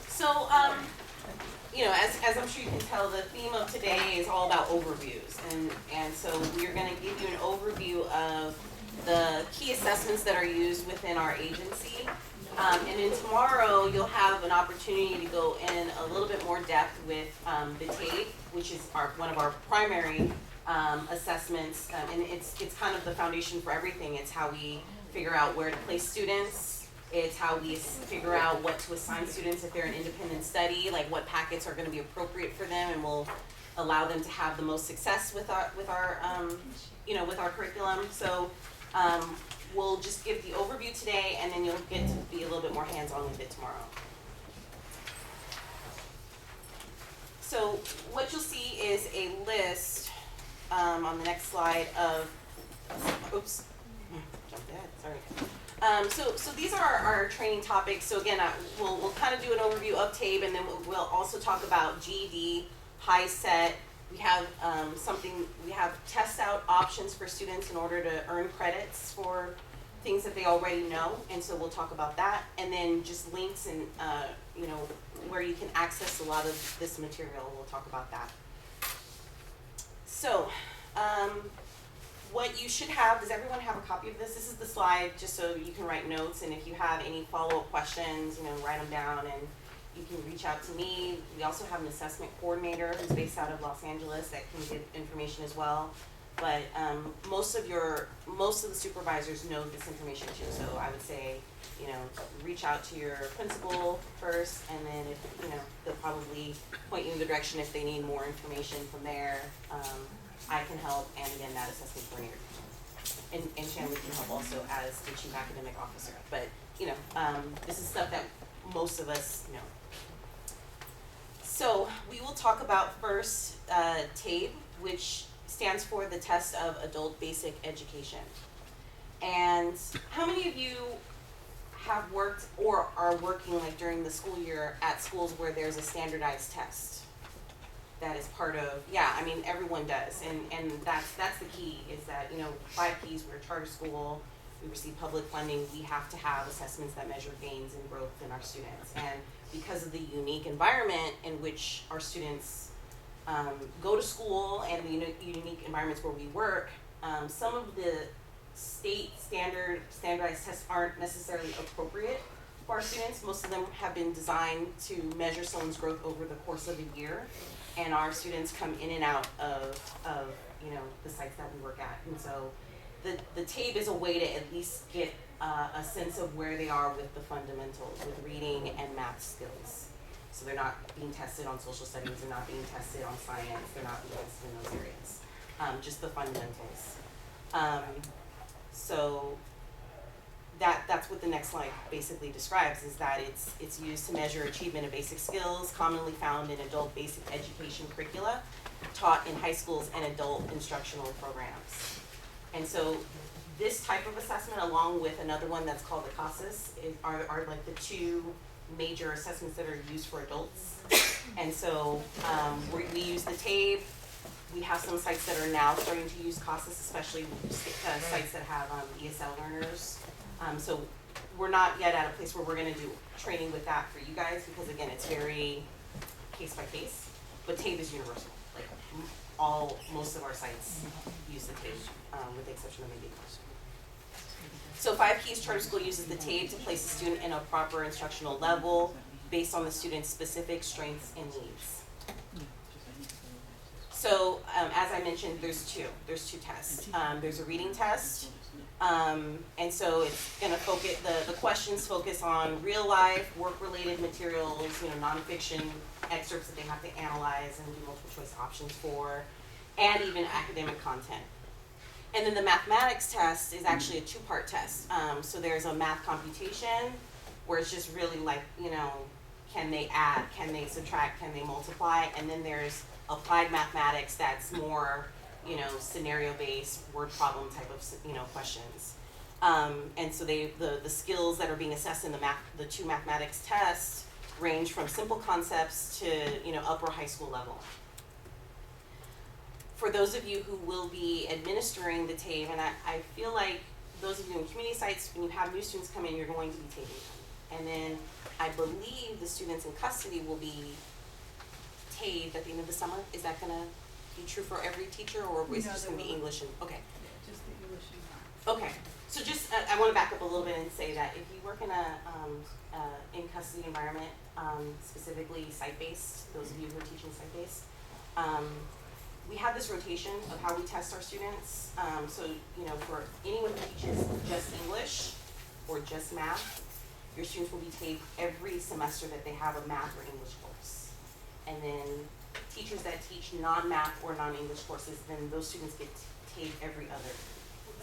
So, as I'm sure you can tell, the theme of today is all about overviews, and so we're going to give you an overview of the key assessments that are used within our agency. And then tomorrow you'll have an opportunity to go in a little bit more depth with the TABE, which is one of our primary assessments, and it's kind of the foundation for everything. It's how we figure out where to place students. It's how we figure out what to assign students if they're an independent study, like what packets are going to be appropriate for them and will allow them to have the most success with our curriculum. So we'll just give the overview today, and then you'll get to be a little bit more hands-on with it tomorrow. So what you'll see is a list on the next slide of, oops, jumped ahead, sorry. So these are our training topics. So again, we'll kind of do an overview of TABE, and then we'll also talk about GED, HiSET. We have we have test out options for students in order to earn credits for things that they already know, and so we'll talk about that. And then just links and where you can access a lot of this material. We'll talk about that. So what you should have, does everyone have a copy of this? This is the slide just so you can write notes, and if you have any follow-up questions, write them down, and you can reach out to me. We also have an assessment coordinator who's based out of Los Angeles that can give information as well. But most of the supervisors know this information too. So I would say, reach out to your principal first, and then they'll probably point you in the direction if they need more information from there. I can help, and again, that assessment coordinator. And Shanley can help also as the chief academic officer. But this is stuff that most of us know. So we will talk about first TABE, which stands for the Test of Adult Basic Education. And how many of you have worked or are working during the school year at schools where there's a standardized test? That is part of, everyone does, and that's the key, is that, 5Ps, we're a charter school, we receive public funding, we have to have assessments that measure gains and growth in our students. And because of the unique environment in which our students go to school and the unique environments where we work, some of the state standardized tests aren't necessarily appropriate for our students. Most of them have been designed to measure someone's growth over the course of a year, and our students come in and out of the sites that we work at. And so the TABE is a way to at least get a sense of where they are with the fundamentals, with reading and math skills. So they're not being tested on social studies, they're not being tested on science, they're not being tested in those areas, just the fundamentals. So that's what the next slide basically describes, is that it's used to measure achievement of basic skills commonly found in adult basic education curricula taught in high schools and adult instructional programs. And so this type of assessment, along with another one that's called the CASAS, are like the two major assessments that are used for adults. And so we use the TABE. We have some sites that are now starting to use CASAS, especially sites that have ESL learners. So we're not yet at a place where we're going to do training with that for you guys, because again, it's very case by case. But TABE is universal. Like most of our sites use the TABE, with the exception of maybe. So 5Keys Charter School uses the TABE to place a student in a proper instructional level based on the student's specific strengths and needs. So as I mentioned, there's two tests. There's a reading test, and so it's going to focus, the questions focus on real life, work-related materials, nonfiction excerpts that they have to analyze and do multiple choice options for, and even academic content. And then the mathematics test is actually a two-part test. So there's a math computation, where it's just really like, can they add, can they subtract, can they multiply? And then there's applied mathematics that's more, scenario-based, word problem type of, questions. And so the skills that are being assessed in the two mathematics tests range from simple concepts to, upper high school level. For those of you who will be administering the TABE, and I feel like those of you in community sites, when you have new students come in, you're going to be taping them. And then I believe the students in custody will be taped at the end of the summer. Is that gonna be true for every teacher, or is it No, just they gonna be will. English and, okay. Yeah, just the English and math. Okay, so just, I wanna back up a little bit and say that if you work in a, in custody environment, specifically site-based, those of you who are teaching site-based, we have this rotation of how we test our students. So, you know, for anyone who teaches just English or just math, your students will be taped every semester that they have a math or English course. And then teachers that teach non-math or non-English courses, then those students get taped every other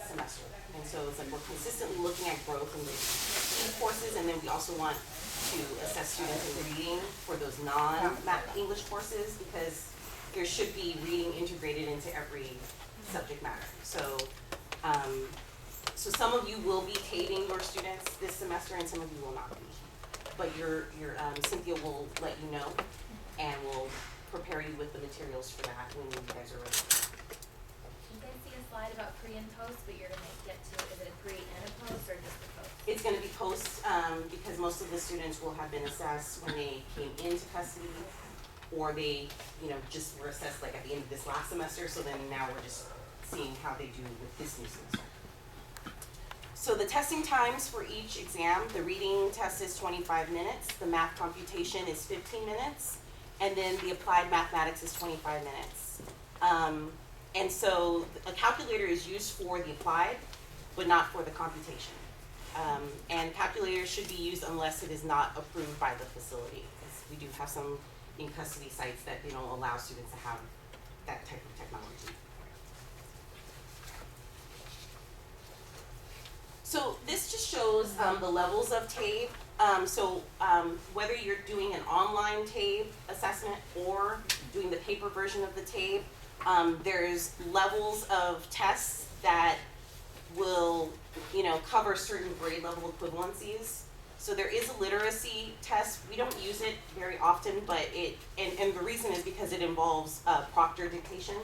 semester. And so it's like we're consistently looking at growth in these courses, and then we also want to assess students in reading for those non-math English courses, because there should be reading integrated into every subject matter. So, so some of you will be taping your students this semester, and some of you will not be. But your Cynthia will let you know, and will prepare you with the materials for that when you guys are ready. You guys see a slide about pre and post, but you're gonna get to, is it a pre and a post, or just a post? It's gonna be post, because most of the students will have been assessed when they came into custody, or they, you know, just were assessed like at the end of this last semester, so then now we're just seeing how they do with this new semester. So the testing times for each exam, the reading test is 25 minutes, the math computation is 15 minutes, and then the applied mathematics is 25 minutes. And so a calculator is used for the applied, but not for the computation. And calculators should be used unless it is not approved by the facility. We do have some in custody sites that they don't allow students to have that type of technology. So this just shows the levels of TABE. Whether you're doing an online TABE assessment or doing the paper version of the TABE, there's levels of tests that will, you know, cover certain grade level equivalencies. So there is a literacy test. We don't use it very often, but and the reason is because it involves proctor dictation.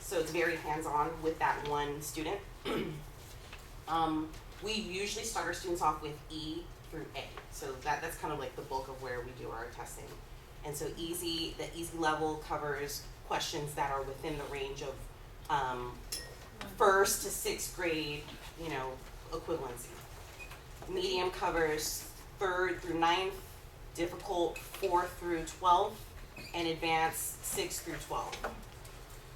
So it's very hands-on with that one student. We usually start our students off with E through A. So that's kind of like the bulk of where we do our testing. And so the easy level covers questions that are within the range of first to sixth grade, you know, equivalency. Medium covers 3rd through 9th, difficult 4th through 12th, and advanced 6th through 12th.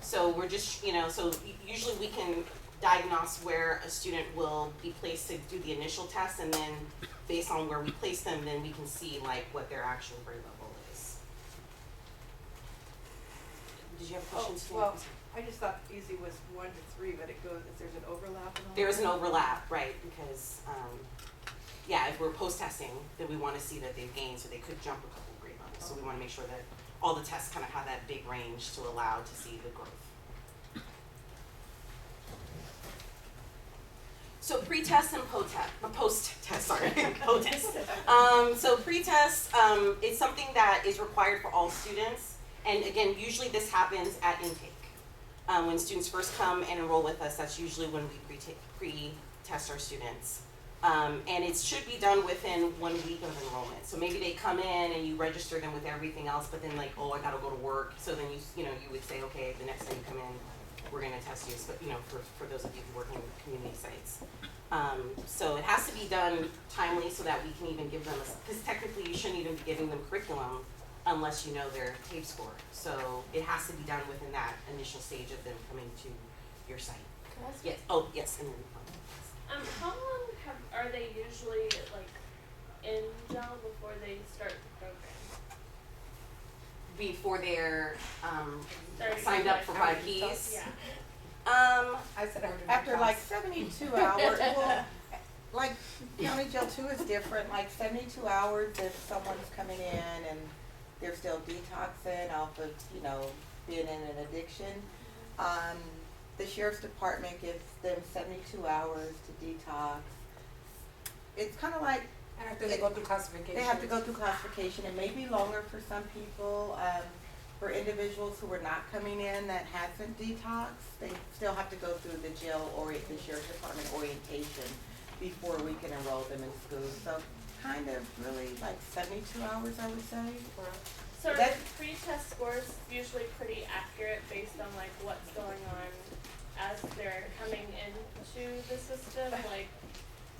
So we're just, you know, so usually we can diagnose where a student will be placed to do the initial test, and then based on where we place them, then we can see like what their actual grade level is. Did you have questions? Well, I just thought easy was 1 to 3, but it goes, if there's an overlap and all. There is an overlap, right, because, yeah, if we're post-testing, then we want to see that they've gained, so they could jump a couple grade levels. So we want to make sure that all the tests kind of have that big range to allow to see the growth. So pre-test and post-test, sorry, post-test. So pre-test is something that is required for all students. And again, usually this happens at intake. When students first come and enroll with us, that's usually when we pre-test our students. And it should be done within 1 week of enrollment. So maybe they come in and you register them with everything else, but then like, oh, I gotta go to work. So then you would say, okay, the next time you come in, we're gonna test you. But you know, for those of you who work in community sites. So it has to be done timely so that we can even give them because technically you shouldn't even be giving them curriculum unless you know their TABE score. So it has to be done within that initial stage of them coming to your site. Can I ask Yes. Oh, yes. And then, how long are they usually like in jail before they start the program? before they're Starting signed with, up for like, 5 keys. Yeah. I said after like 72 hours, well, like county jail 2 is different, like 72 hours if someone's coming in and they're still detoxing off of, you know, being in an addiction. The sheriff's department gives them 72 hours to detox. It's kind of like After they go through classification. they have to go through classification. It may be longer for some people. For individuals who are not coming in that hasn't detoxed, they still have to go through the the sheriff's department orientation before we can enroll them in school. So kind of really like 72 hours, I would say. So are the That's- pre-test scores usually pretty accurate based on like what's going on as they're coming into the system? Like,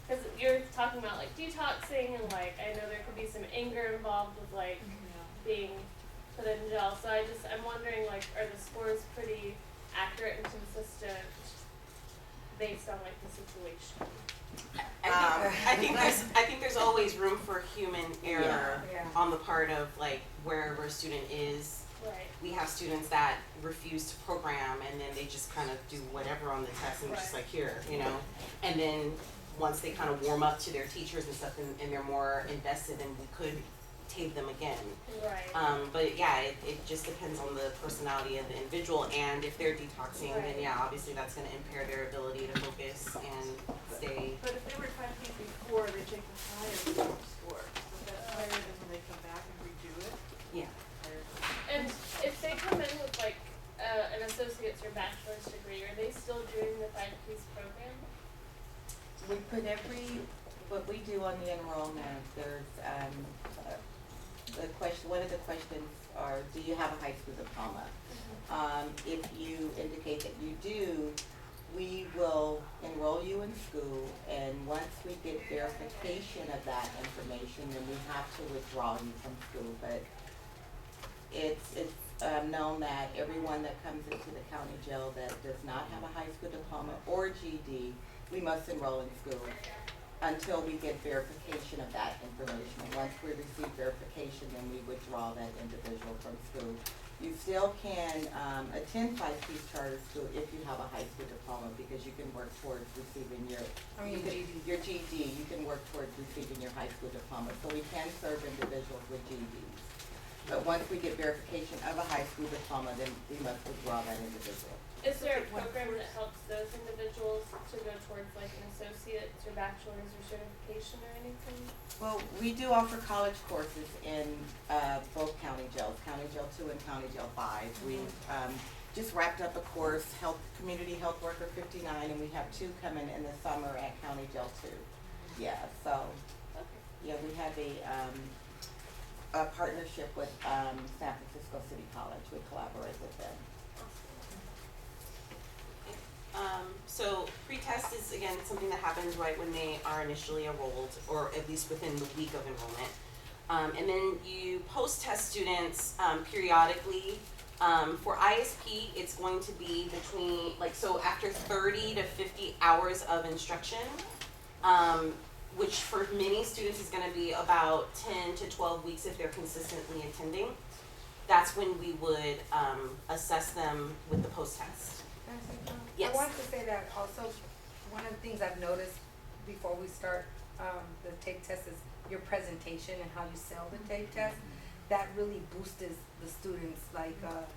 because you're talking about like detoxing and like I know there could be some anger involved with like being put in jail. So I'm wondering like are the scores pretty accurate and consistent based on like the situation? I think there's always room for human error Yeah. on the part of like wherever a student is. Right. We have students that refuse to program and then they just kind of do whatever on the test and just Right. like here, you know? And then once they kind of warm up to their teachers and stuff and they're more invested and we could tape them again. Right. But yeah, it just depends on the personality of the individual and if they're detoxing, then Right. yeah, obviously that's gonna impair their ability to focus and stay. But if they were trying to use before, they take the higher score, so that's higher than when they come back and redo it. Yeah. And if they come in with like an associate's or bachelor's degree, are they still doing the 5 Ps program? We put what we do on the enrollment, there's, one of the questions are, do you have a high school diploma? If you indicate that you do, we will enroll you in school, and once we get verification of that information, then we have to withdraw you from school. But it's known that everyone that comes into the county jail that does not have a high school diploma or GED, we must enroll in school until we get verification of that information. And once we receive verification, then we withdraw that individual from school. You still can attend 5 Ps charter school if you have a high school diploma because you can work towards receiving your your GED. You can work towards receiving your high school diploma. So we can serve individuals with GEDs. But once we get verification of a high school diploma, then we must withdraw that individual. Is there a program that helps those individuals to go towards like an associate's or bachelor's or certification or anything? Well, we do offer college courses in both county jails, County Jail 2 and County Jail 5. We just wrapped up a course, Community Health Worker 59, and we have 2 coming in the summer at County Jail 2. Yeah, so, yeah, we have a partnership with San Francisco City College. We collaborate with them. So pre-test is again something that happens right when they are initially enrolled, or at least within the week of enrollment. And then you post-test students periodically. For ISP, it's going to be between so after 30 to 50 hours of instruction, which for many students is going to be about 10 to 12 weeks if they're consistently attending. That's when we would assess them with the post-test. Yes. I wanted to say that also, one of the things I've noticed before we start the TAPE test is your presentation and how you sell the TAPE test. That really boosts the students'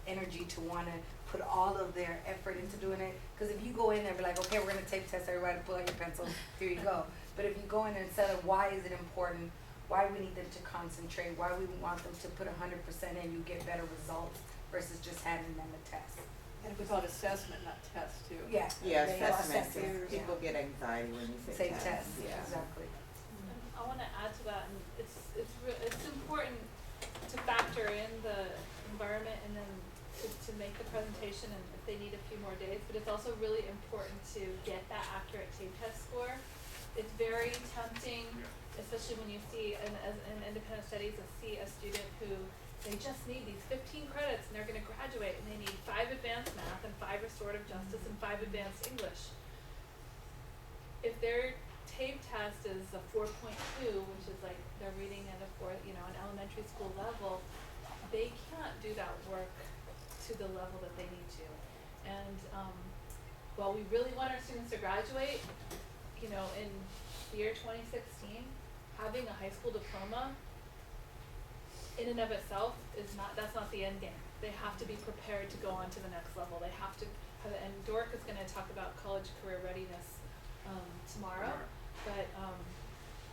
energy to want to put all of their effort into doing it. Because if you go in there and be like, okay, we're going to TAPE test everybody, pull out your pencil, here you go. But if you go in there and set up why is it important, why we need them to concentrate, why we want them to put 100% in, you get better results versus just handing them a test. And we call it assessment, not test, too. Yeah. Yeah, they assessment, assess it, people get anxiety when you Say say test. test, Yeah. exactly. I want to add to that, and it's important to factor in the environment and then to make the presentation, and if they need a few more days. But it's also really important to get that accurate TAPE test score. It's very tempting, especially when you see in independent studies, see a student who they just need these 15 credits and they're going to graduate and they need 5 advanced math and 5 restorative justice and 5 advanced English. If their TAPE test is a 4.2, which is like they're reading at an elementary school level, they can't do that work to the level that they need to. And while we really want our students to graduate, in the year 2016, having a high school diploma in and of itself that's not the end game. They have to be prepared to go on to the next level. They have to have, and Dork is going to talk about college career readiness tomorrow. But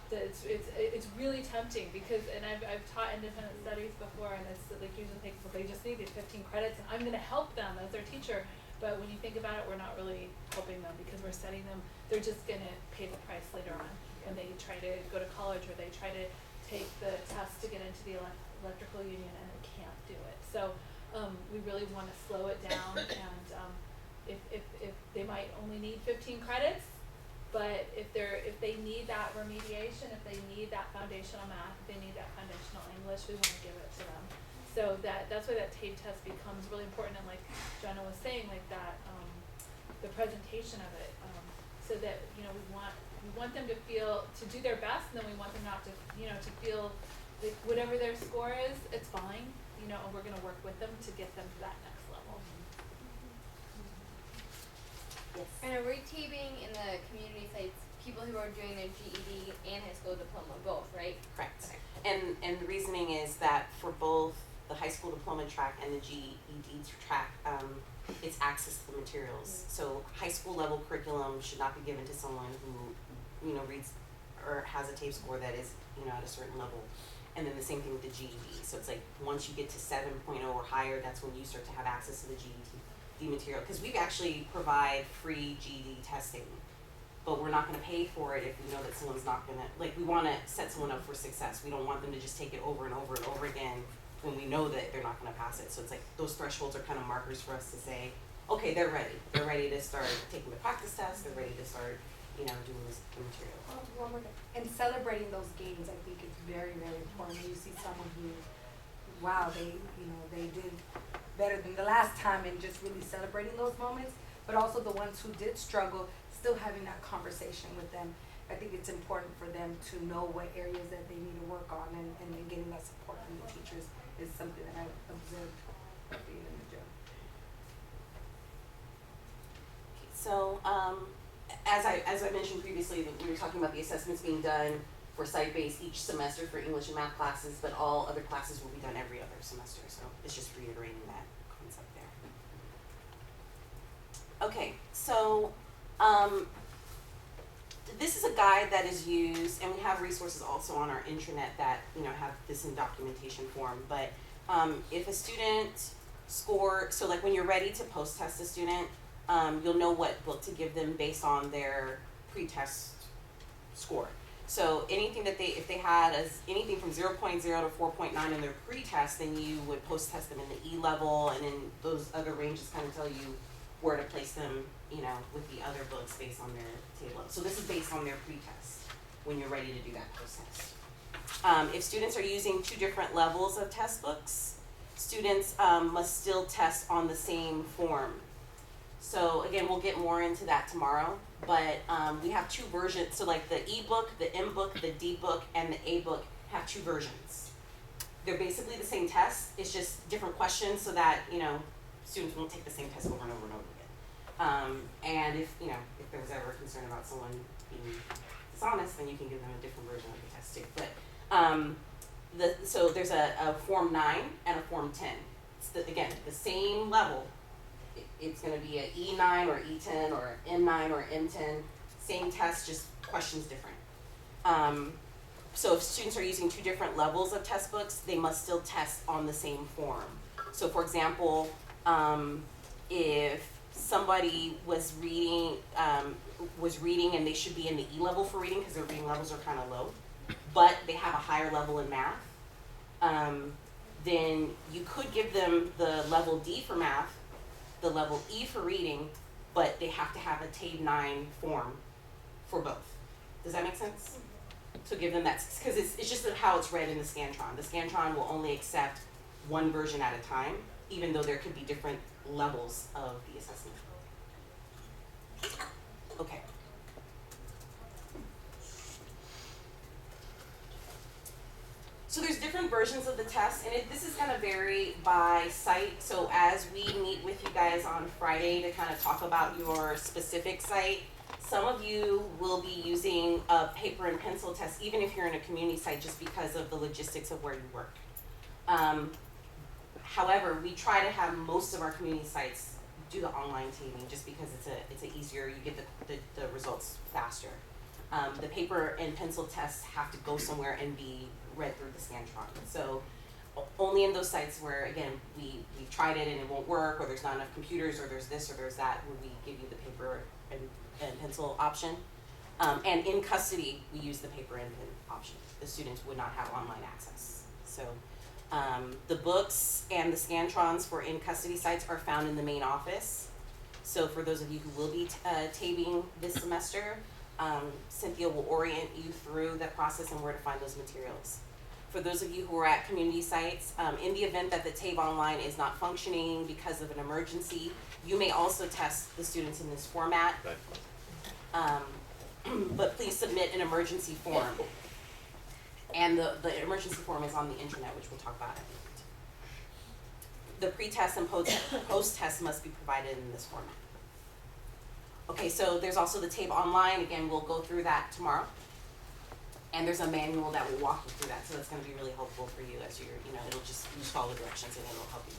that it's really tempting because, and I've taught independent studies before, and it's like usually think, well, they just need these 15 credits, and I'm going to help them as their teacher. But when you think about it, we're not really helping them because we're setting them. They're just going to pay the price later on when they try to go to college or they try to take the test to get into the electrical union and they can't do it. So we really want to slow it down, and if they might only need 15 credits. But if they need that remediation, if they need that foundational math, if they need that foundational English, we want to give it to them. So that's why that TABE test becomes really important. And like Jenna was saying, like that, the presentation of it, so that we want them to do their best, and then we want them not to to feel like whatever their score is, it's fine. And we're going to work with them to get them to that next level. Yes. And are we tabing in the community sites people who are doing their GED and high school diploma both, right? Correct. And the reasoning is that for both the high school diploma track and the GED track, it's access to the materials. So high school level curriculum should not be given to someone who, reads or has a TABE score that is, at a certain level. And then the same thing with the GED. So it's like once you get to 7.0 or higher, that's when you start to have access to the GED material. Because we actually provide free GED testing, but we're not going to pay for it if we know that someone's not going to, we want to set someone up for success. We don't want them to just take it over and over and over again when we know that they're not going to pass it. So it's like those thresholds are kind of markers for us to say, okay, they're ready. They're ready to start taking the practice test. They're ready to start, doing the material. One more thing. And celebrating those gains, I think is very, very important. When you see someone who, wow, they did better than the last time, and just really celebrating those moments. But also the ones who did struggle, still having that conversation with them. I think it's important for them to know what areas that they need to work on, and then getting that support from the teachers is something that I've observed being in the gym. So, as I mentioned previously, we were talking about the assessments being done for site-based each semester for English and math classes, but all other classes will be done every other semester. So it's just reiterating that concept there. Okay, so this is a guide that is used, and we have resources also on our intranet that have this in documentation form. But if a student so like when you're ready to post-test a student, you'll know what book to give them based on their pre-test score. So anything that if they had anything from 0.0 to 4.9 in their pre-test, then you would post-test them in the E level, and then those other ranges kind of tell you where to place them, with the other books based on their table. So this is based on their pre-test when you're ready to do that post-test. If students are using two different levels of test books, students must still test on the same form. So again, we'll get more into that tomorrow, but we have two versions. So like the E-book, the M-book, the D-book, and the A-book have two versions. They're basically the same test. It's just different questions so that, students won't take the same test over and over and over again. And if there was ever a concern about someone being dishonest, then you can give them a different version of the test too. But so there's a Form 9 and a Form 10. It's again, the same level. It's going to be an E9 or E10 or an M9 or M10. Same test, just questions different. So if students are using two different levels of test books, they must still test on the same form. So for example, if somebody was reading and they should be in the E level for reading because their reading levels are kind of low, but they have a higher level in math, then you could give them the level D for math, the level E for reading, but they have to have a TABE 9 form for both. Does that make sense? So give them that, because it's just how it's read in the Scantron. The Scantron will only accept one version at a time, even though there could be different levels of the assessment. Okay. So there's different versions of the test, and this is going to vary by site. So as we meet with you guys on Friday to kind of talk about your specific site, some of you will be using a paper and pencil test, even if you're in a community site, just because of the logistics of where you work. However, we try to have most of our community sites do the online tabing just because it's a easier, you get the results faster. The paper and pencil tests have to go somewhere and be read through the Scantron. So only in those sites where, again, we tried it and it won't work, or there's not enough computers, or there's this or there's that, would we give you the paper and pencil option. And in custody, we use the paper and pen option. The students would not have online access. So the books and the Scantrons for in custody sites are found in the main office. So for those of you who will be tabing this semester, Cynthia will orient you through that process and where to find those materials. For those of you who are at community sites, in the event that the TABE online is not functioning because of an emergency, you may also test the students in this format. But please submit an emergency form. And the emergency form is on the internet, which we'll talk about in a minute. The pre-test and post-test must be provided in this format. Okay, so there's also the TABE online. Again, we'll go through that tomorrow. And there's a manual that will walk you through that, so that's going to be really helpful for you as you're, it'll just, you just follow the directions and it'll help you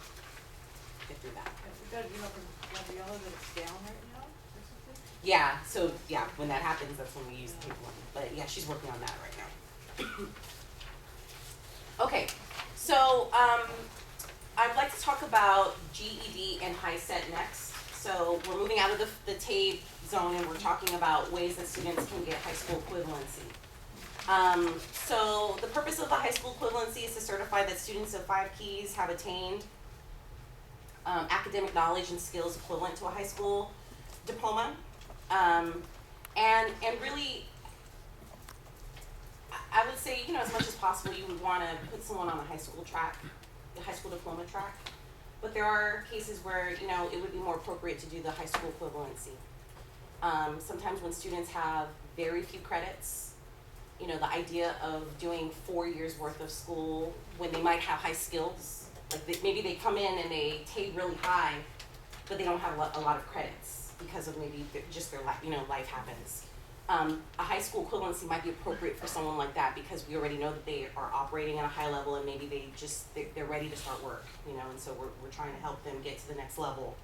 get through that. Have you got, from Gabriella that it's down right now or something? Yeah, so yeah, when that happens, that's when we use the paper one. But yeah, she's working on that right now. Okay, so I'd like to talk about GED and HiSET next. So we're moving out of the TABE zone and we're talking about ways that students can get high school equivalency. So the purpose of the high school equivalency is to certify that students of 5 keys have attained academic knowledge and skills equivalent to a high school diploma. And really, I would say, as much as possible, you would want to put someone on a high school track, the high school diploma track. But there are cases where, it would be more appropriate to do the high school equivalency. Sometimes when students have very few credits, the idea of doing 4 years worth of school when they might have high skills, like maybe they come in and they TABE really high, but they don't have a lot of credits because of maybe just their life happens. A high school equivalency might be appropriate for someone like that because we already know that they are operating at a high level and maybe they're ready to start work, and so we're trying to help them get to the next level,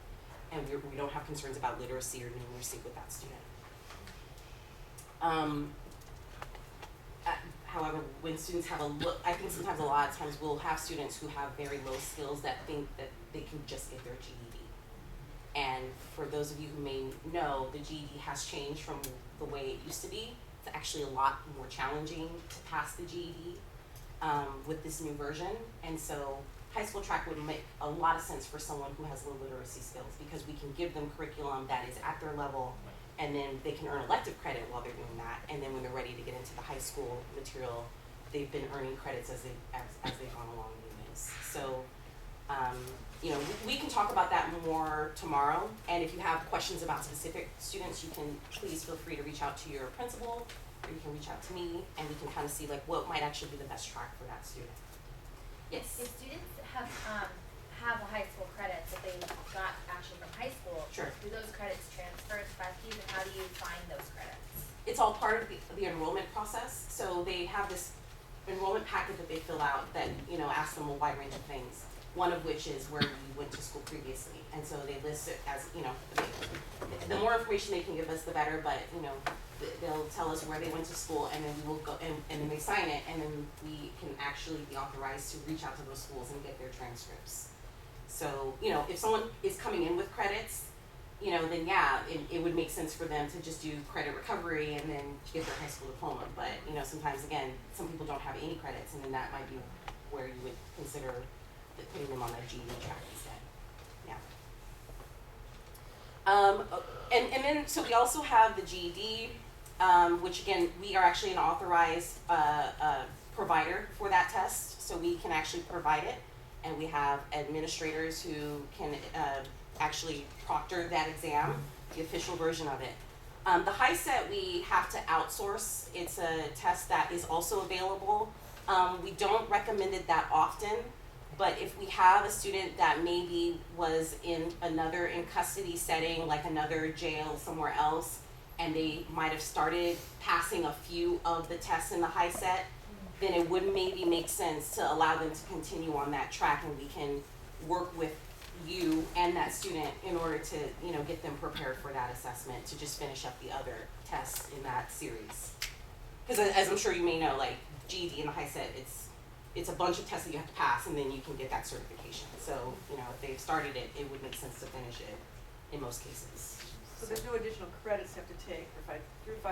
and we don't have concerns about literacy or numeracy with that student. However, when students have I think sometimes a lot of times we'll have students who have very low skills that think that they can just get their GED. And for those of you who may know, the GED has changed from the way it used to be. It's actually a lot more challenging to pass the GED with this new version. And so high school track would make a lot of sense for someone who has low literacy skills because we can give them curriculum that is at their level, and then they can earn elective credit while they're doing that. And then when they're ready to get into the high school material, they've been earning credits as they've gone along in this. So, we can talk about that more tomorrow. And if you have questions about specific students, you can please feel free to reach out to your principal, or you can reach out to me, and we can kind of see what might actually be the best track for that student. Yes. If students have a high school credits that they got actually from high school, Sure. do those credits transfer to 5 keys, and how do you find those credits? It's all part of the enrollment process. So they have this enrollment packet that they fill out that, asks them a wide range of things. One of which is where you went to school previously. And so they list it as, the more information they can give us, the better, but, they'll tell us where they went to school, and then we will go, and then they sign it, and then we can actually be authorized to reach out to those schools and get their transcripts. So, if someone is coming in with credits, then yeah, it would make sense for them to just do credit recovery and then get their high school diploma. But, sometimes, again, some people don't have any credits, and then that might be where you would consider putting them on that GED track instead. Yeah. And then, so we also have the GED, which again, we are actually an authorized provider for that test, so we can actually provide it. And we have administrators who can actually proctor that exam, the official version of it. The HiSET we have to outsource. It's a test that is also available. We don't recommend it that often, but if we have a student that maybe was in another in custody setting, like another jail somewhere else, and they might have started passing a few of the tests in the HiSET, then it would maybe make sense to allow them to continue on that track, and we can work with you and that student in order to, you know, get them prepared for that assessment to just finish up the other tests in that series. Because as I'm sure you may know, like GED and the HiSET, it's a bunch of tests that you have to pass, and then you can get that certification. So, you know, if they've started it, it would make sense to finish it in most cases. So there's no additional credits you have to take for 5 through 5